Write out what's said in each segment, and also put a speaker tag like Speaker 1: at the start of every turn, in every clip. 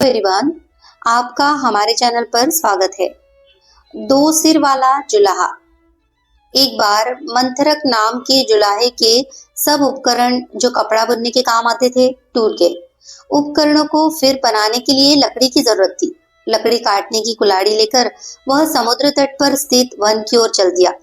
Speaker 1: Everyone, आपका हमारे channel पर स्वागत है। दो सिर वाला जुलाहा। एक बार मंथरक नाम के जुलाहे के सब उपकरण जो कपड़ा बुनने के काम आते थे टूट गए। उपकरणों को फिर बनाने के लिए लकड़ी की जरूरत थी। लकड़ी काटने की कुल्हाड़ी लेकर वह समुद्र तट पर स्थित वन की ओर चल दिया।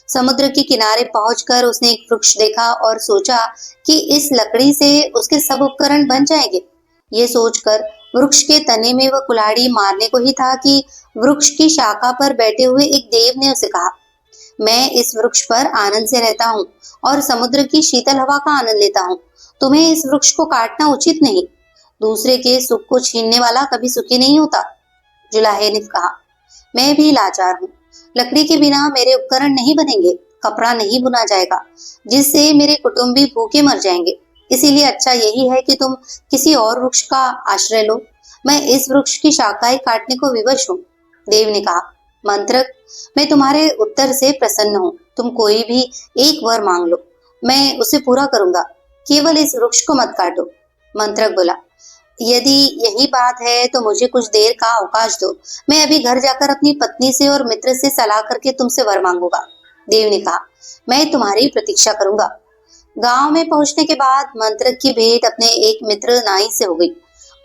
Speaker 1: समुद्र के किनारे पहुंचकर उसने एक वृक्ष देखा और सोचा कि इस लकड़ी से उसके सब उपकरण बन जाएंगे। ये सोचकर वृक्ष के तने में वह कुल्हाड़ी मारने को ही था कि वृक्ष की शाखा पर बैठे हुए एक देव ने उसे कहा, मैं इस वृक्ष पर आनंद से रहता हूँ और समुद्र की शीतल हवा का आनंद लेता हूँ। तुम्हें इस वृक्ष को काटना उचित नहीं। दूसरे के सुख को छीनने वाला कभी सुखी नहीं होता। जुलाहे ने कहा, मैं भी लाचार हूँ। लकड़ी के बिना मेरे उपकरण नहीं बनेंगे, कपड़ा नहीं बुना जाएगा, जिससे मेरे कुटुंबी भूखे मर जाएंगे। इसीलिए अच्छा यही है कि तुम किसी और वृक्ष का आश्रय लो। मैं इस वृक्ष की शाखाएं काटने को विवश हूँ। देव ने कहा, मंत्रक, मैं तुम्हारे उत्तर से प्रसन्न हूँ। तुम कोई भी एक वर मांग लो, मैं उसे पूरा करूंगा। केवल इस वृक्ष को मत काटो। मंत्रक बोला, यदि यही बात है तो मुझे कुछ देर का अवकाश दो। मैं अभी घर जाकर अपनी पत्नी से और मित्र से सलाह करके तुमसे वर मांगूंगा। देव ने कहा, मैं तुम्हारी प्रतीक्षा करूंगा। गांव में पहुंचने के बाद मंत्रक की भेंट अपने एक मित्र नाई से हो गई।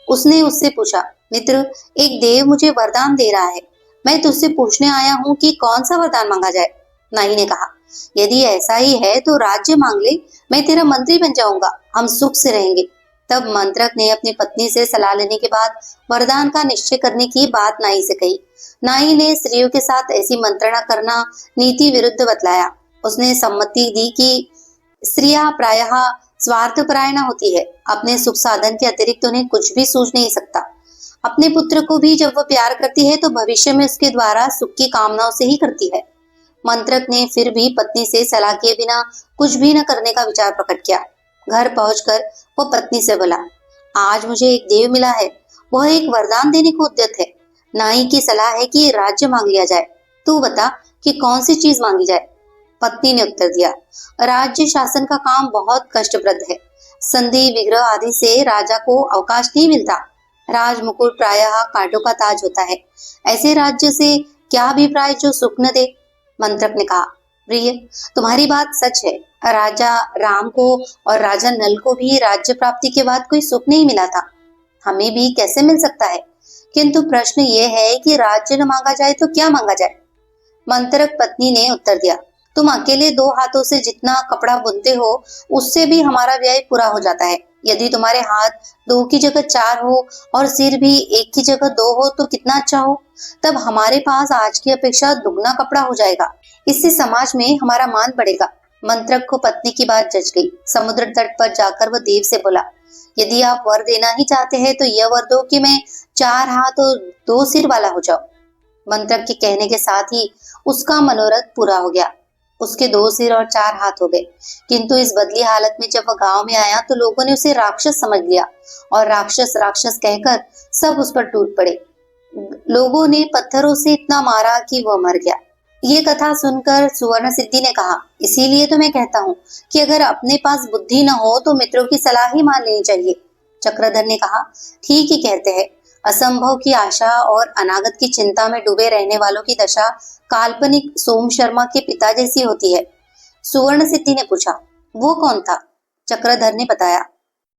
Speaker 1: उसने उससे पूछा, मित्र, एक देव मुझे वरदान दे रहा है। मैं तुझसे पूछने आया हूँ कि कौन सा वरदान मांगा जाए। नाई ने कहा, यदि ऐसा ही है तो राज्य मांग ले। मैं तेरा मंत्री बन जाऊंगा, हम सुख से रहेंगे। तब मंत्रक ने अपनी पत्नी से सलाह लेने के बाद वरदान का निश्चय करने की बात नाई से कही। नाई ने स्त्रियों के साथ ऐसी मंत्रणा करना नीति विरुद्ध बतलाया। उसने सम्मति दी कि स्त्रियां प्रायः स्वार्थपरायण होती है। अपने सुख साधन के अतिरिक्त उन्हें कुछ भी सूझ नहीं सकता। अपने पुत्र को भी जब वह प्यार करती है तो भविष्य में उसके द्वारा सुख की कामनाओं से ही करती है। मंत्रक ने फिर भी पत्नी से सलाह किए बिना कुछ भी न करने का विचार प्रकट किया। घर पहुंचकर वो पत्नी से बोला, आज मुझे एक देव मिला है। वह एक वरदान देने को उद्यत है। नाई की सलाह है कि राज्य मांग लिया जाए। तू बता कि कौन सी चीज मांगी जाए। पत्नी ने उत्तर दिया, राज्य शासन का काम बहुत कष्टप्रद है। संधि विग्रह आदि से राजा को अवकाश नहीं मिलता। राज मुकुट प्रायः कांटों का ताज होता है। ऐसे राज्य से क्या अभिप्राय जो सुख न दे। मंत्रक ने कहा, प्रिय, तुम्हारी बात सच है। राजा राम को और राजा नल को भी राज्य प्राप्ति के बाद कोई सुख नहीं मिला था। हमें भी कैसे मिल सकता है। किंतु प्रश्न ये है कि राज्य न मांगा जाए तो क्या मांगा जाए। मंत्रक पत्नी ने उत्तर दिया, तुम अकेले 2 हाथों से जितना कपड़ा बुनते हो उससे भी हमारा व्यय पूरा हो जाता है। यदि तुम्हारे हाथ 2 की जगह 4 हो और सिर भी 1 की जगह 2 हो तो कितना अच्छा हो। तब हमारे पास आज की अपेक्षा दुगना कपड़ा हो जाएगा। इससे समाज में हमारा मान बढ़ेगा। मंत्रक को पत्नी की बात जच गई। समुद्र तट पर जाकर वह देव से बोला, यदि आप वर देना ही चाहते हैं तो यह वर दो कि मैं 4 हाथ और 2 सिर वाला हो जाऊं। मंत्रक के कहने के साथ ही उसका मनोरथ पूरा हो गया। उसके 2 सिर और 4 हाथ हो गए। किंतु इस बदली हालत में जब वह गांव में आया तो लोगों ने उसे राक्षस समझ लिया और राक्षस राक्षस कहकर सब उस पर टूट पड़े। लोगों ने पत्थरों से इतना मारा कि वह मर गया। ये कथा सुनकर सुवर्ण सिद्धि ने कहा, इसीलिए तो मैं कहता हूँ कि अगर अपने पास बुद्धि न हो तो मित्रों की सलाह ही मान लेनी चाहिए। चक्रधर ने कहा, ठीक ही कहते हैं। असंभव की आशा और अनागत की चिंता में डूबे रहने वालों की दशा काल्पनिक सोम शर्मा के पिता जैसी होती है। सुवर्ण सिद्धि ने पूछा, वो कौन था। चक्रधर ने बताया,